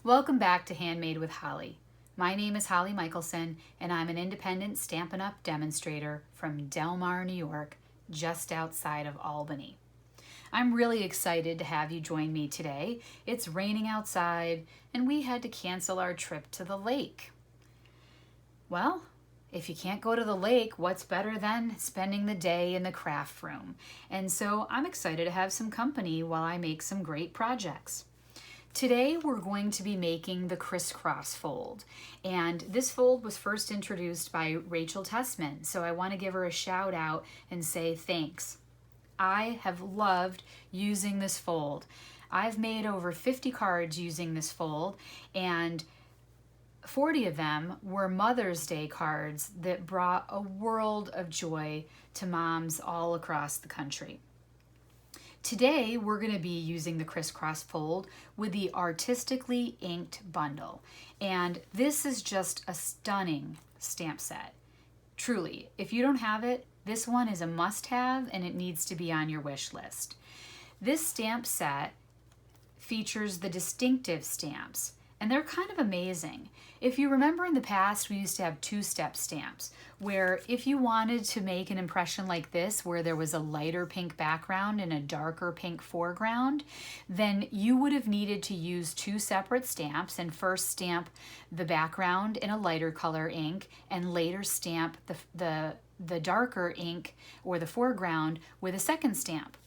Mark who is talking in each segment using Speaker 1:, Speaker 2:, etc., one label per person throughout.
Speaker 1: Welcome back to Handmade with Holly. My name is Holly Michelson, and I'm an independent Stampin' Up! Demonstrator from Del Mar, New York, just outside of Albany. I'm really excited to have you join me today. It's raining outside, and we had to cancel our trip to the lake. Well, if you can't go to the lake, what's better than spending the day in the craft room? And so I'm excited to have some company while I make some great projects. Today we're going to be making the crisscross fold, and this fold was first introduced by Rachel Tessman, so I want to give her a shout out and say thanks. I have loved using this fold. I've made over 50 cards using this fold, and 40 of them were Mother's Day cards that brought a world of joy to moms all across the country. Today, we're going to be using the crisscross fold with the Artistically Inked bundle. And this is just a stunning stamp set. Truly, if you don't have it, this one is a must-have and it needs to be on your wish list. This stamp set features the distinctive stamps, and they're kind of amazing. If you remember in the past, we used to have two-step stamps, where if you wanted to make an impression like this, where there was a lighter pink background and a darker pink foreground, then you would have needed to use two separate stamps and first stamp the background in a lighter color ink and later stamp the darker ink or the foreground with a second stamp.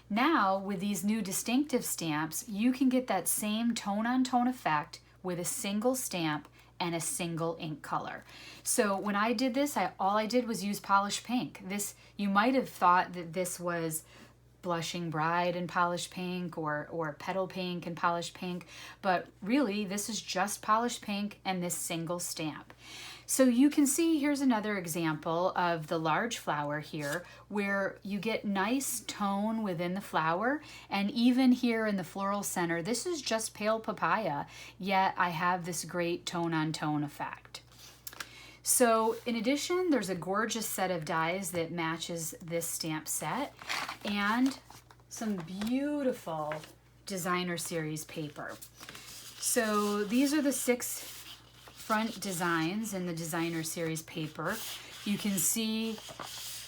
Speaker 1: Now, with these new distinctive stamps, you can get that same tone-on-tone effect with a single stamp and a single ink color. So when I did this, all I did was use polished pink. You might have thought that this was Blushing Bride and polished pink or Petal Pink and polished pink, but really this is just polished pink and this single stamp. So you can see here's another example of the large flower here where you get nice tone within the flower, and even here in the floral center, this is just pale papaya, yet I have this great tone-on-tone effect. So in addition, there's a gorgeous set of dies that matches this stamp set and some beautiful designer series paper. So these are the 6 front designs in the designer series paper. You can see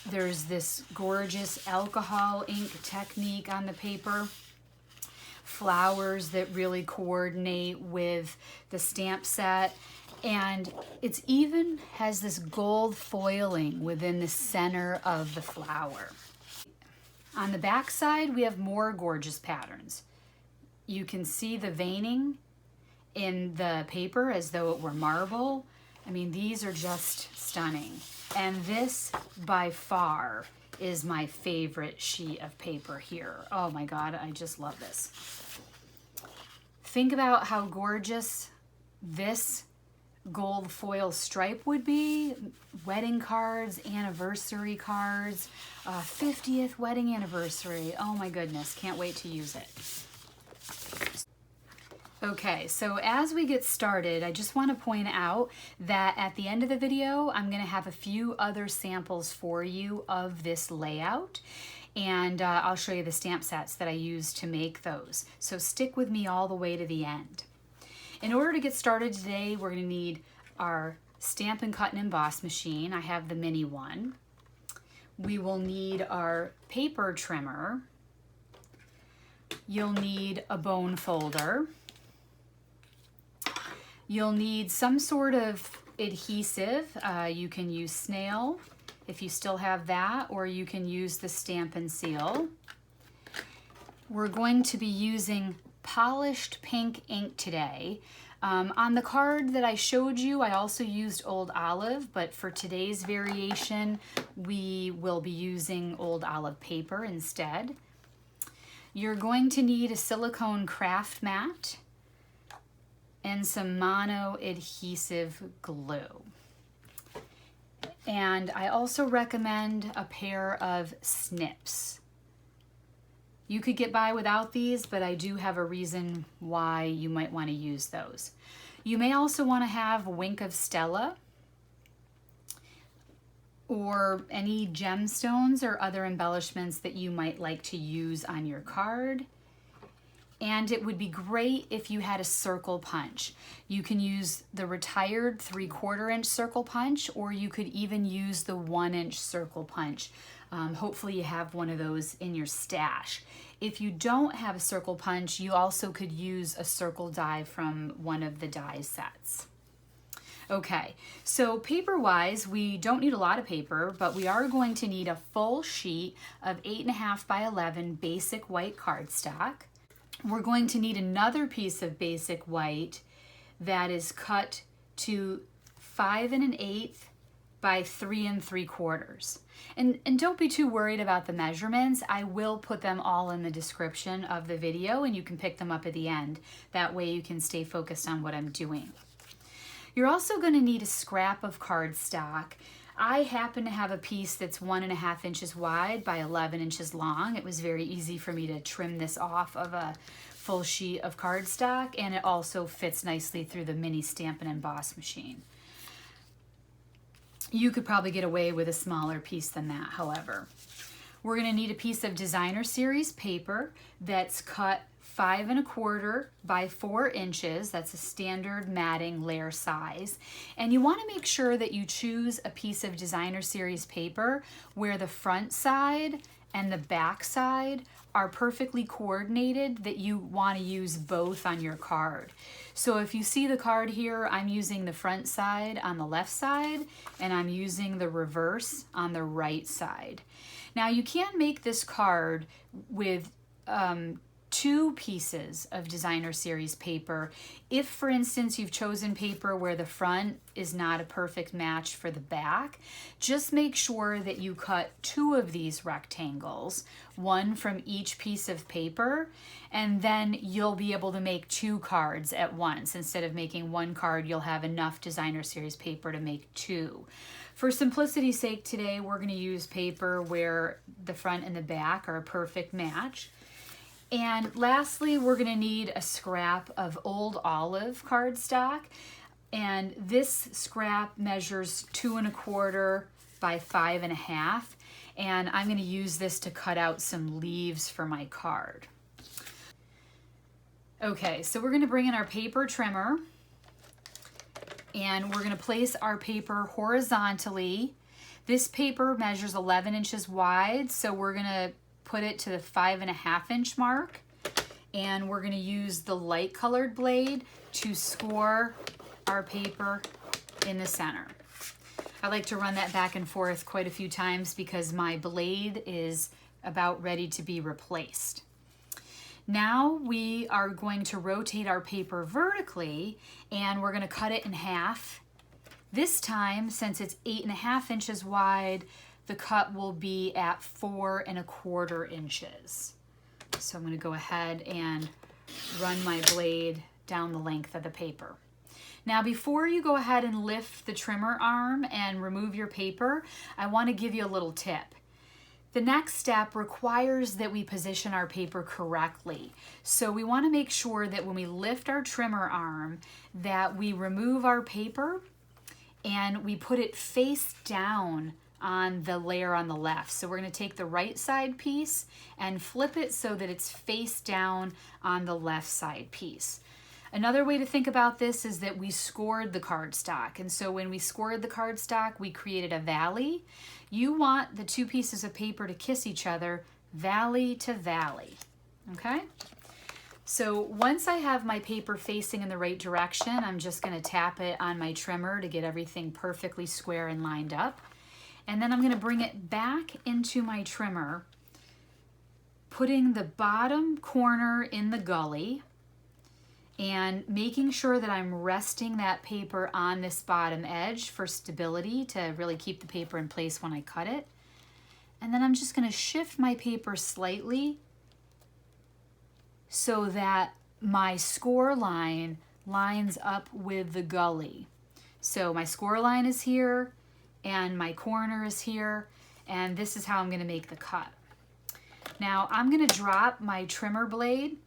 Speaker 1: there's this gorgeous alcohol ink technique on the paper, flowers that really coordinate with the stamp set, and it's even has this gold foiling within the center of the flower. On the back side, we have more gorgeous patterns. You can see the veining in the paper as though it were marble. I mean, these are just stunning. And this, by far, is my favorite sheet of paper here. Oh my God, I just love this. Think about how gorgeous this gold foil stripe would be. Wedding cards, anniversary cards, 50th wedding anniversary. Oh my goodness, can't wait to use it. Okay, so as we get started, I just want to point out that at the end of the video, I'm going to have a few other samples for you of this layout, and I'll show you the stamp sets that I used to make those. So stick with me all the way to the end. In order to get started today, we're going to need our Stampin' Cut and Emboss machine. I have the mini one. We will need our paper trimmer. You'll need a bone folder. You'll need some sort of adhesive. You can use snail if you still have that, or you can use the Stampin' Seal. We're going to be using polished pink ink today. On the card that I showed you, I also used Old Olive, but for today's variation, we will be using Old Olive paper instead. You're going to need a silicone craft mat and some mono adhesive glue. And I also recommend a pair of snips. You could get by without these, but I do have a reason why you might want to use those. You may also want to have a wink of Stella or any gemstones or other embellishments that you might like to use on your card. And it would be great if you had a circle punch. You can use the retired 3/4 inch circle punch, or you could even use the 1 inch circle punch. Hopefully you have one of those in your stash. If you don't have a circle punch, you also could use a circle die from one of the die sets. Okay, so paper-wise, we don't need a lot of paper, but we are going to need a full sheet of 8.5 by 11 basic white cardstock. We're going to need another piece of basic white that is cut to 5 1/8 by 3 3/4. And don't be too worried about the measurements. I will put them all in the description of the video and you can pick them up at the end. That way you can stay focused on what I'm doing. You're also going to need a scrap of cardstock. I happen to have a piece that's 1.5 inches wide by 11 inches long. It was very easy for me to trim this off of a full sheet of cardstock, and it also fits nicely through the mini Stampin' Emboss machine. You could probably get away with a smaller piece than that, however. We're going to need a piece of designer series paper that's cut 5 1/4 by 4 inches. That's a standard matting layer size. And you want to make sure that you choose a piece of designer series paper where the front side and the back side are perfectly coordinated, that you want to use both on your card. So if you see the card here, I'm using the front side on the left side and I'm using the reverse on the right side. Now you can make this card with 2 pieces of designer series paper. If, for instance, you've chosen paper where the front is not a perfect match for the back, just make sure that you cut 2 of these rectangles, one from each piece of paper, and then you'll be able to make 2 cards at once. Instead of making 1 card, you'll have enough designer series paper to make 2. For simplicity's sake today, we're going to use paper where the front and the back are a perfect match. And lastly, we're going to need a scrap of old olive cardstock. And this scrap measures 2 1/4 by 5 1/2. And I'm going to use this to cut out some leaves for my card. Okay, so we're going to bring in our paper trimmer. And we're going to place our paper horizontally. This paper measures 11 inches wide, so we're going to put it to the 5 1/2 inch mark, and we're going to use the light colored blade to score our paper in the center. I like to run that back and forth quite a few times because my blade is about ready to be replaced. Now we are going to rotate our paper vertically and we're going to cut it in half. This time, since it's 8 1/2 inches wide, the cut will be at 4 1/4 inches. So I'm going to go ahead and run my blade down the length of the paper. Now before you go ahead and lift the trimmer arm and remove your paper, I want to give you a little tip. The next step requires that we position our paper correctly. So we want to make sure that when we lift our trimmer arm that we remove our paper and we put it face down on the layer on the left. So we're going to take the right side piece and flip it so that it's face down on the left side piece. Another way to think about this is that we scored the cardstock. And so when we scored the cardstock, we created a valley. You want the 2 pieces of paper to kiss each other, valley to valley. Okay? So once I have my paper facing in the right direction, I'm just going to tap it on my trimmer to get everything perfectly square and lined up. And then I'm going to bring it back into my trimmer, putting the bottom corner in the gully and making sure that I'm resting that paper on this bottom edge for stability to really keep the paper in place when I cut it. And then I'm just going to shift my paper slightly so that my score line lines up with the gully. So my score line is here and my corner is here, and this is how I'm going to make the cut. Now I'm going to drop my trimmer blade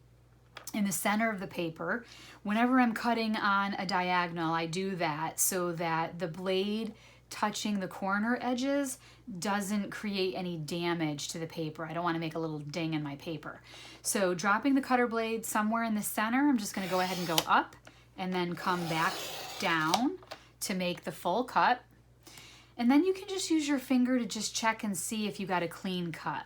Speaker 1: in the center of the paper. Whenever I'm cutting on a diagonal, I do that so that the blade touching the corner edges doesn't create any damage to the paper. I don't want to make a little ding in my paper. So dropping the cutter blade somewhere in the center, I'm just going to go ahead and go up and then come back down to make the full cut. And then you can just use your finger to just check and see if you got a clean cut.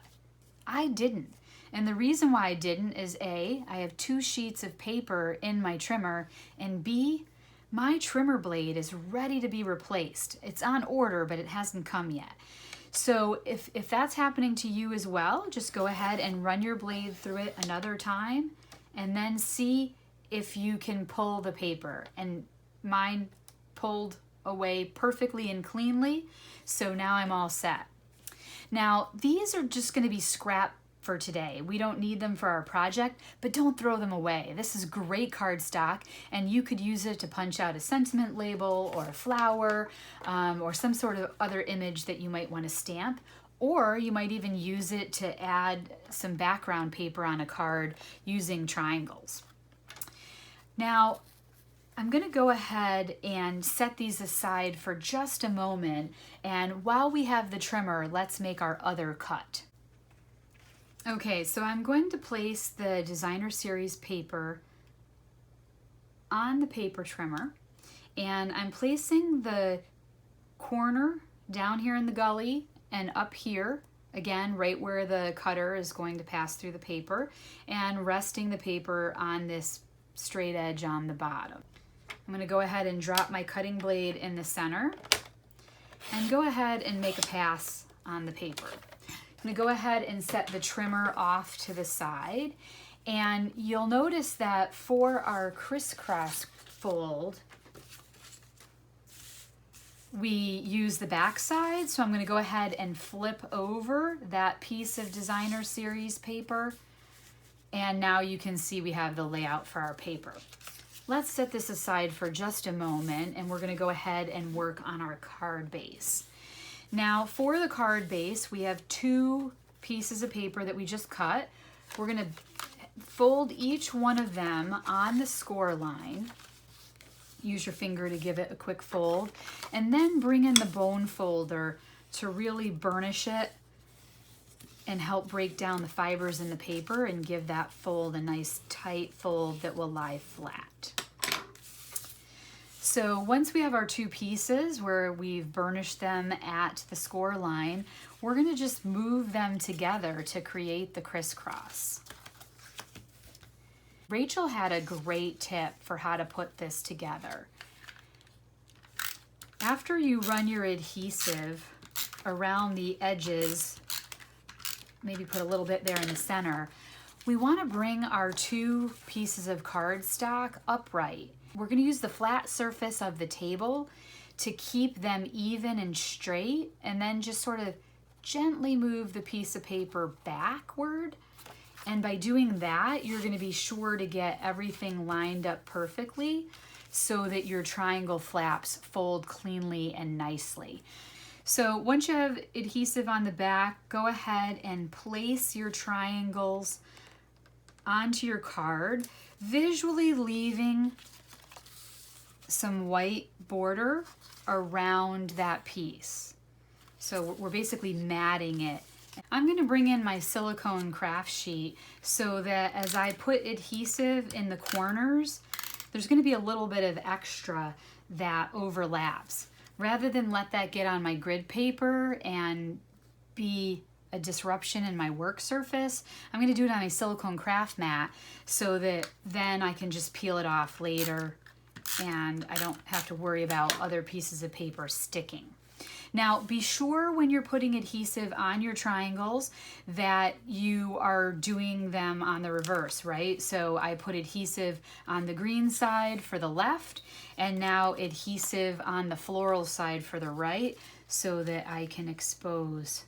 Speaker 1: I didn't. And the reason why I didn't is A, I have 2 sheets of paper in my trimmer, and B, my trimmer blade is ready to be replaced. It's on order, but it hasn't come yet. So if that's happening to you as well, just go ahead and run your blade through it another time and then see if you can pull the paper. And mine pulled away perfectly and cleanly, so now I'm all set. Now, these are just going to be scrap for today. We don't need them for our project, but don't throw them away. This is great cardstock, and you could use it to punch out a sentiment label or a flower or some sort of other image that you might want to stamp, or you might even use it to add some background paper on a card using triangles. Now, I'm going to go ahead and set these aside for just a moment, and while we have the trimmer, let's make our other cut. Okay, so I'm going to place the designer series paper on the paper trimmer, and I'm placing the corner down here in the gully and up here, again, right where the cutter is going to pass through the paper, and resting the paper on this straight edge on the bottom. I'm going to go ahead and drop my cutting blade in the center and go ahead and make a pass on the paper. I'm going to go ahead and set the trimmer off to the side, and you'll notice that for our crisscross fold, we use the back side, so I'm going to go ahead and flip over that piece of designer series paper, and now you can see we have the layout for our paper. Let's set this aside for just a moment, and we're going to go ahead and work on our card base. Now, for the card base, we have 2 pieces of paper that we just cut. We're going to fold each one of them on the score line. Use your finger to give it a quick fold, and then bring in the bone folder to really burnish it and help break down the fibers in the paper and give that fold a nice tight fold that will lie flat. So once we have our 2 pieces where we've burnished them at the score line, we're going to just move them together to create the crisscross. Rachel had a great tip for how to put this together. After you run your adhesive around the edges, maybe put a little bit there in the center, we want to bring our 2 pieces of cardstock upright. We're going to use the flat surface of the table to keep them even and straight, and then just sort of gently move the piece of paper backward. And by doing that, you're going to be sure to get everything lined up perfectly so that your triangle flaps fold cleanly and nicely. So once you have adhesive on the back, go ahead and place your triangles onto your card, visually leaving some white border around that piece. So we're basically matting it. I'm going to bring in my silicone craft sheet so that as I put adhesive in the corners, there's going to be a little bit of extra that overlaps. Rather than let that get on my grid paper and be a disruption in my work surface, I'm going to do it on a silicone craft mat so that then I can just peel it off later and I don't have to worry about other pieces of paper sticking. Now, be sure when you're putting adhesive on your triangles that you are doing them on the reverse, right? So I put adhesive on the green side for the left, and now adhesive on the floral side for the right so that I can expose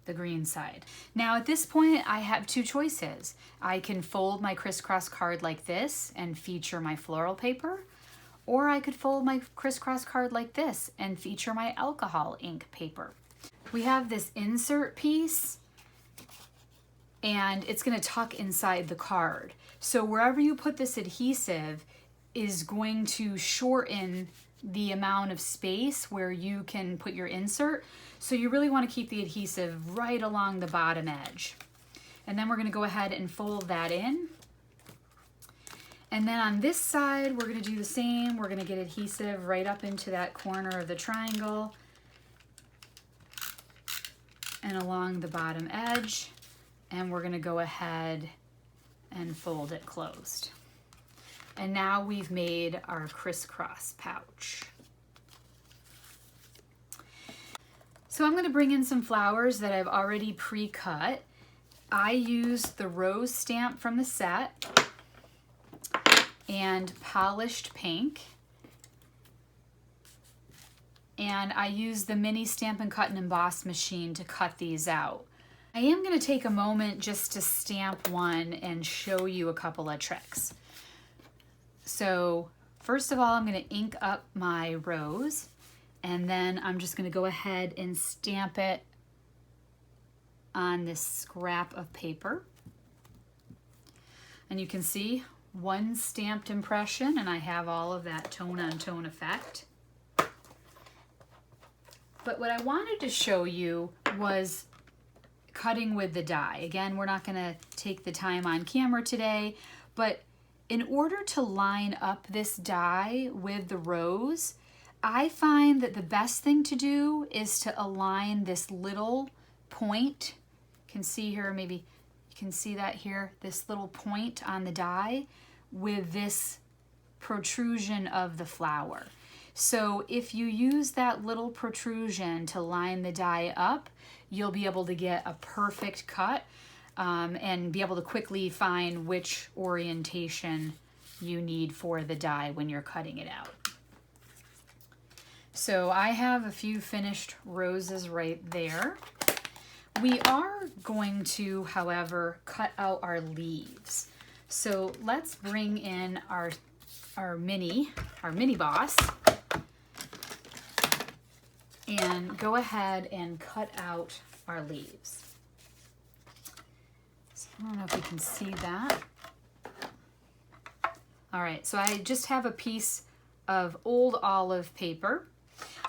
Speaker 1: the green side. Now at this point, I have 2 choices. I can fold my crisscross card like this and feature my floral paper, or I could fold my crisscross card like this and feature my alcohol ink paper. We have this insert piece, and it's going to tuck inside the card. So wherever you put this adhesive is going to shorten the amount of space where you can put your insert. So you really want to keep the adhesive right along the bottom edge. And then we're going to go ahead and fold that in. And then on this side, we're going to do the same. We're going to get adhesive right up into that corner of the triangle and along the bottom edge. And we're going to go ahead and fold it closed. And now we've made our crisscross pouch. So I'm going to bring in some flowers that I've already pre-cut. I used the rose stamp from the set and polished pink. And I used the mini Stampin' Cut and Emboss machine to cut these out. I am going to take a moment just to stamp one and show you a couple of tricks. So first of all, I'm going to ink up my rose, and then I'm just going to go ahead and stamp it on this scrap of paper. And you can see one stamped impression, and I have all of that tone on tone effect. But what I wanted to show you was cutting with the die. Again, we're not going to take the time on camera today, but in order to line up this die with the rose, I find that the best thing to do is to align this little point. You can see here, maybe you can see that here, this little point on the die with this protrusion of the flower. So if you use that little protrusion to line the die up, you'll be able to get a perfect cut and be able to quickly find which orientation you need for the die when you're cutting it out. So I have a few finished roses right there. We are going to, however, cut out our leaves. So let's bring in our mini boss and go ahead and cut out our leaves. So I don't know if you can see that. All right, so I just have a piece of old olive paper.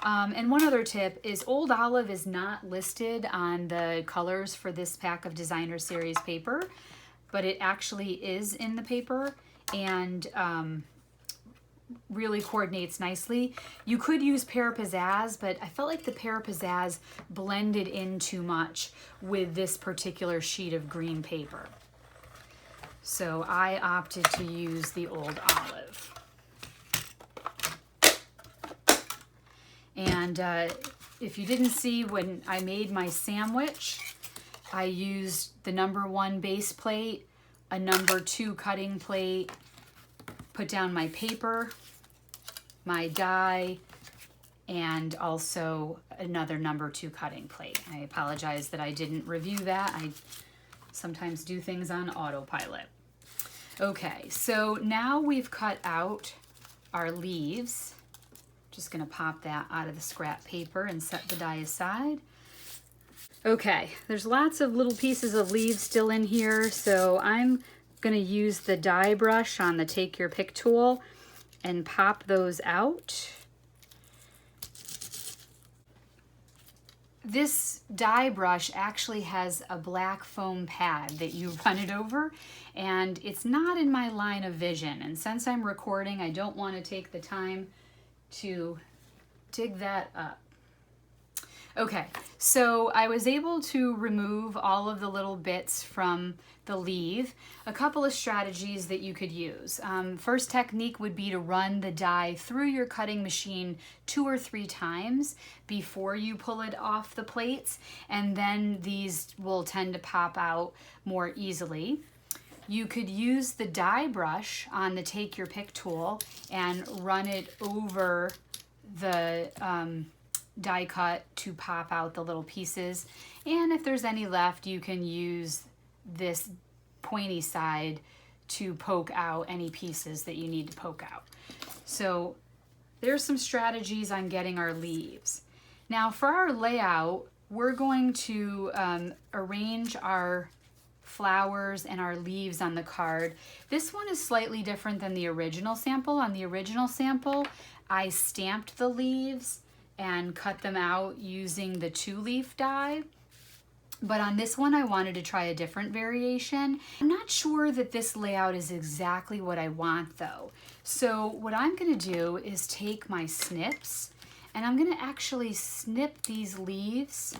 Speaker 1: And one other tip is old olive is not listed on the colors for this pack of Designer Series paper, but it actually is in the paper and really coordinates nicely. You could use Pear Pizzazz, but I felt like the Pear Pizzazz blended in too much with this particular sheet of green paper. So I opted to use the old olive. And if you didn't see when I made my sandwich, I used the #1 base plate, a #2 cutting plate, put down my paper, my die, and also another #2 cutting plate. I apologize that I didn't review that. I sometimes do things on autopilot. Okay, so now we've cut out our leaves. Just going to pop that out of the scrap paper and set the die aside. Okay, there's lots of little pieces of leaves still in here, so I'm going to use the die brush on the Take Your Pick tool and pop those out. This die brush actually has a black foam pad that you run it over, and it's not in my line of vision. And since I'm recording, I don't want to take the time to dig that up. Okay, so I was able to remove all of the little bits from the leaf. A couple of strategies that you could use. First technique would be to run the die through your cutting machine 2 or 3 times before you pull it off the plates, and then these will tend to pop out more easily. You could use the die brush on the Take Your Pick tool and run it over the die cut to pop out the little pieces. And if there's any left, you can use this pointy side to poke out any pieces that you need to poke out. So there's some strategies on getting our leaves. Now for our layout, we're going to arrange our flowers and our leaves on the card. This one is slightly different than the original sample. On the original sample, I stamped the leaves and cut them out using the 2-leaf die. But on this one, I wanted to try a different variation. I'm not sure that this layout is exactly what I want though. So what I'm gonna do is take my snips, and I'm gonna actually snip these leaves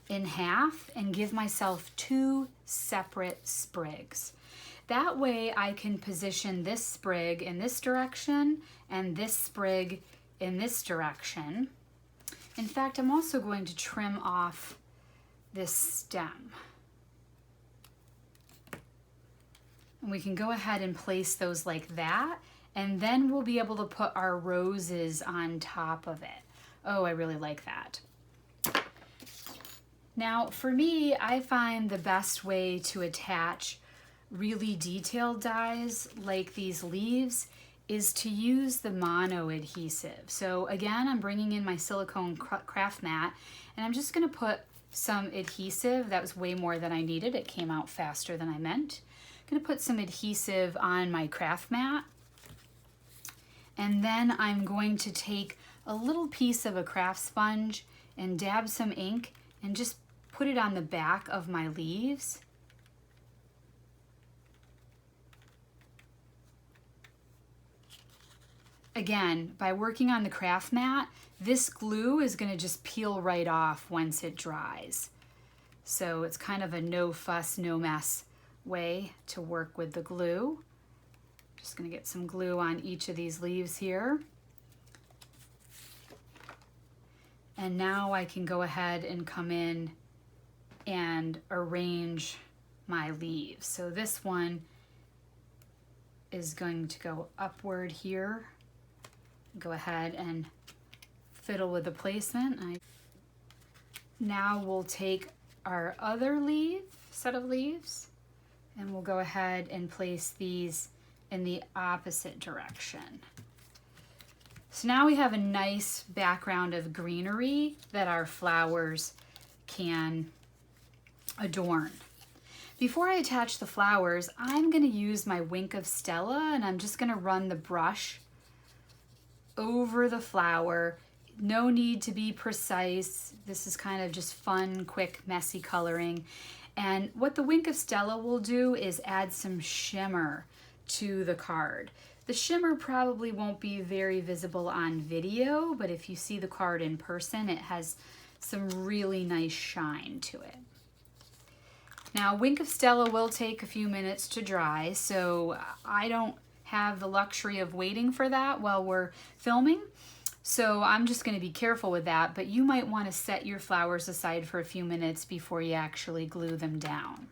Speaker 1: in half and give myself 2 separate sprigs. That way I can position this sprig in this direction and this sprig in this direction. In fact, I'm also going to trim off this stem. And we can go ahead and place those like that, and then we'll be able to put our roses on top of it. Oh, I really like that. Now, for me, I find the best way to attach really detailed dies like these leaves is to use the mono adhesive. So again, I'm bringing in my silicone craft mat, and I'm just gonna put some adhesive. That was way more than I needed. It came out faster than I meant. I'm gonna put some adhesive on my craft mat, and then I'm going to take a little piece of a craft sponge and dab some ink and just put it on the back of my leaves. Again, by working on the craft mat, this glue is going to just peel right off once it dries. So it's kind of a no fuss, no mess way to work with the glue. Just going to get some glue on each of these leaves here. And now I can go ahead and come in and arrange my leaves. So this one is going to go upward here. Go ahead and fiddle with the placement. Now we'll take our other set of leaves, and we'll go ahead and place these in the opposite direction. So now we have a nice background of greenery that our flowers can adorn. Before I attach the flowers, I'm going to use my Wink of Stella, and I'm just going to run the brush over the flower. No need to be precise. This is kind of just fun, quick, messy coloring. And what the Wink of Stella will do is add some shimmer to the card. The shimmer probably won't be very visible on video, but if you see the card in person, it has some really nice shine to it. Now, Wink of Stella will take a few minutes to dry, so I don't have the luxury of waiting for that while we're filming. So I'm just going to be careful with that, but you might want to set your flowers aside for a few minutes before you actually glue them down.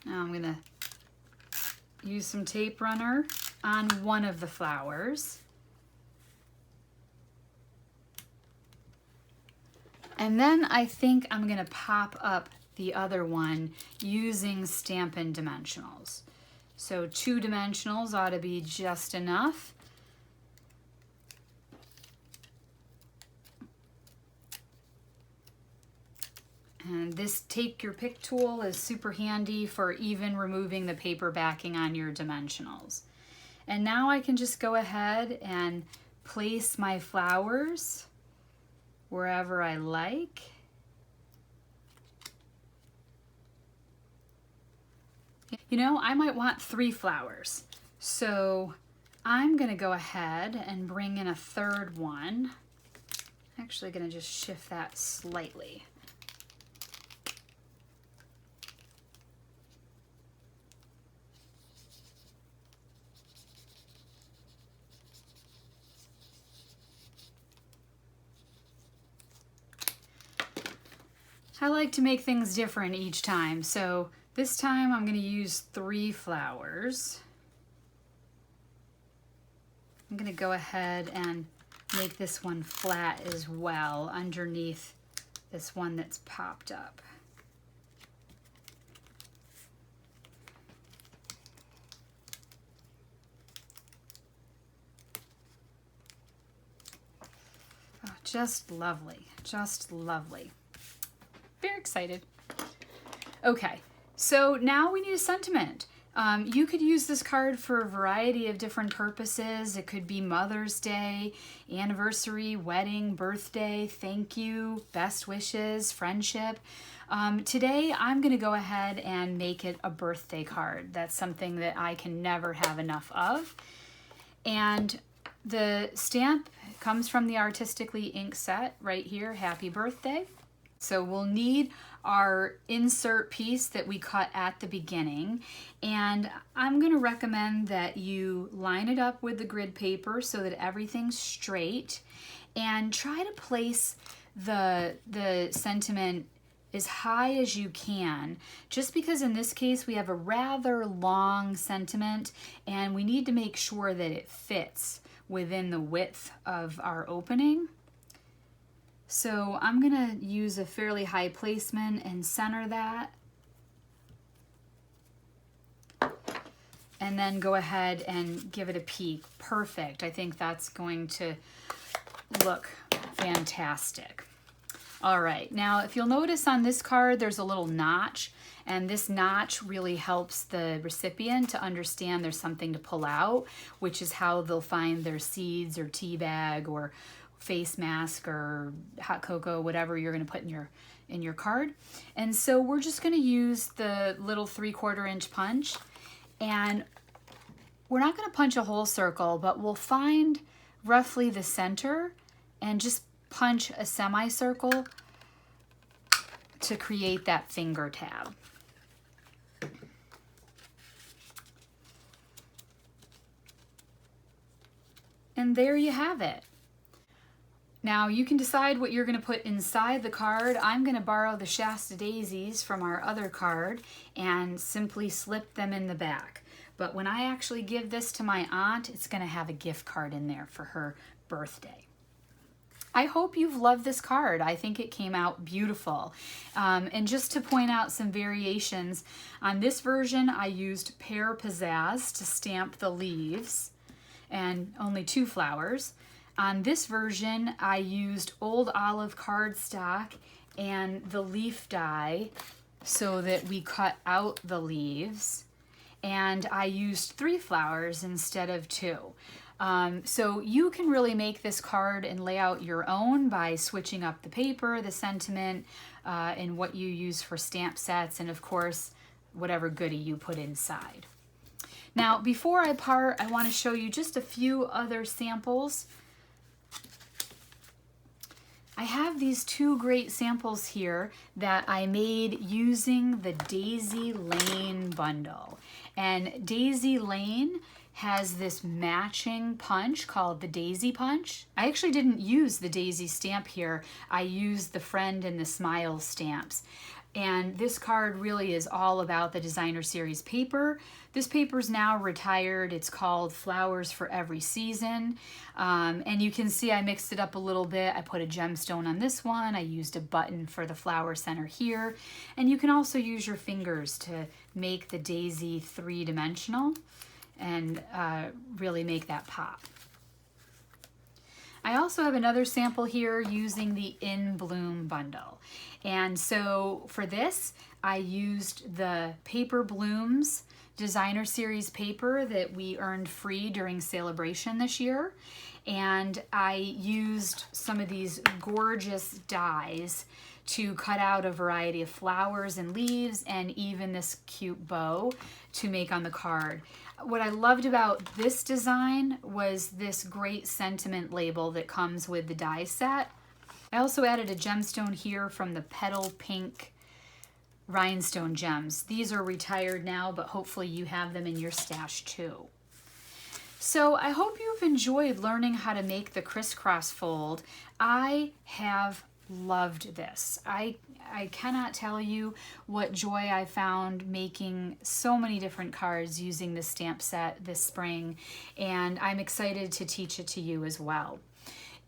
Speaker 1: Now I'm going to use some tape runner on one of the flowers. And then I think I'm going to pop up the other one using Stampin' dimensionals. So 2 dimensionals ought to be just enough. And this take your pick tool is super handy for even removing the paper backing on your dimensionals. And now I can just go ahead and place my flowers wherever I like. You know, I might want 3 flowers. So I'm gonna go ahead and bring in a third one. I'm actually gonna just shift that slightly. I like to make things different each time, so this time I'm going to use 3 flowers. I'm going to go ahead and make this one flat as well underneath this one that's popped up. Oh, just lovely, just lovely. Very excited. Okay, so now we need a sentiment. You could use this card for a variety of different purposes. It could be Mother's Day, anniversary, wedding, birthday, thank you, best wishes, friendship. Today I'm going to go ahead and make it a birthday card. That's something that I can never have enough of. And the stamp comes from the Artistically Inked set right here, Happy Birthday. So we'll need our insert piece that we cut at the beginning, and I'm going to recommend that you line it up with the grid paper so that everything's straight, and try to place the sentiment as high as you can, just because in this case we have a rather long sentiment and we need to make sure that it fits within the width of our opening. So I'm going to use a fairly high placement and center that. And then go ahead and give it a peek. Perfect. I think that's going to look fantastic. All right, now if you'll notice on this card, there's a little notch, and this notch really helps the recipient to understand there's something to pull out, which is how they'll find their seeds or tea bag or face mask or hot cocoa, whatever you're going to put in your card. And so we're just going to use the little 3/4 inch punch, and we're not going to punch a whole circle, but we'll find roughly the center and just punch a semicircle to create that finger tab. And there you have it. Now you can decide what you're going to put inside the card. I'm going to borrow the Shasta daisies from our other card and simply slip them in the back. But when I actually give this to my aunt, it's going to have a gift card in there for her birthday. I hope you've loved this card. I think it came out beautiful. And just to point out some variations, on this version I used Pear Pizzazz to stamp the leaves and only 2 flowers. On this version I used Old Olive cardstock and the leaf die so that we cut out the leaves. And I used 3 flowers instead of 2. So you can really make this card and lay out your own by switching up the paper, the sentiment, and what you use for stamp sets, and of course, whatever goodie you put inside. Now, before I part, I want to show you just a few other samples. I have these 2 great samples here that I made using the Daisy Lane bundle. And Daisy Lane has this matching punch called the Daisy Punch. I actually didn't use the Daisy stamp here. I used the Friend and the Smile stamps. And this card really is all about the designer series paper. This paper's now retired. It's called Flowers for Every Season. And you can see I mixed it up a little bit. I put a gemstone on this one. I used a button for the flower center here. And you can also use your fingers to make the daisy 3-dimensional and really make that pop. I also have another sample here using the In Bloom bundle. And so for this, I used the Paper Blooms designer series paper that we earned free during Celebration this year. And I used some of these gorgeous dies to cut out a variety of flowers and leaves and even this cute bow to make on the card. What I loved about this design was this great sentiment label that comes with the die set. I also added a gemstone here from the Petal Pink Rhinestone Gems. These are retired now, but hopefully you have them in your stash too. So I hope you've enjoyed learning how to make the crisscross fold. I have loved this. I cannot tell you what joy I found making so many different cards using this stamp set this spring, and I'm excited to teach it to you as well.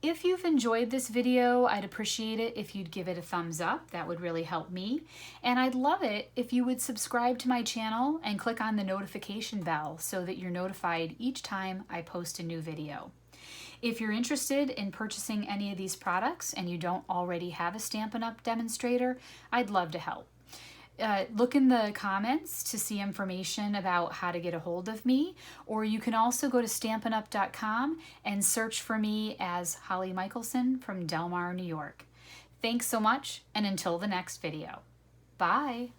Speaker 1: If you've enjoyed this video, I'd appreciate it if you'd give it a thumbs up. That would really help me. And I'd love it if you would subscribe to my channel and click on the notification bell so that you're notified each time I post a new video. If you're interested in purchasing any of these products and you don't already have a Stampin' Up! Demonstrator, I'd love to help. Look in the comments to see information about how to get a hold of me, or you can also go to stampinup.com and search for me as Holly Michelson from Del Mar, New York. Thanks so much, and until the next video. Bye!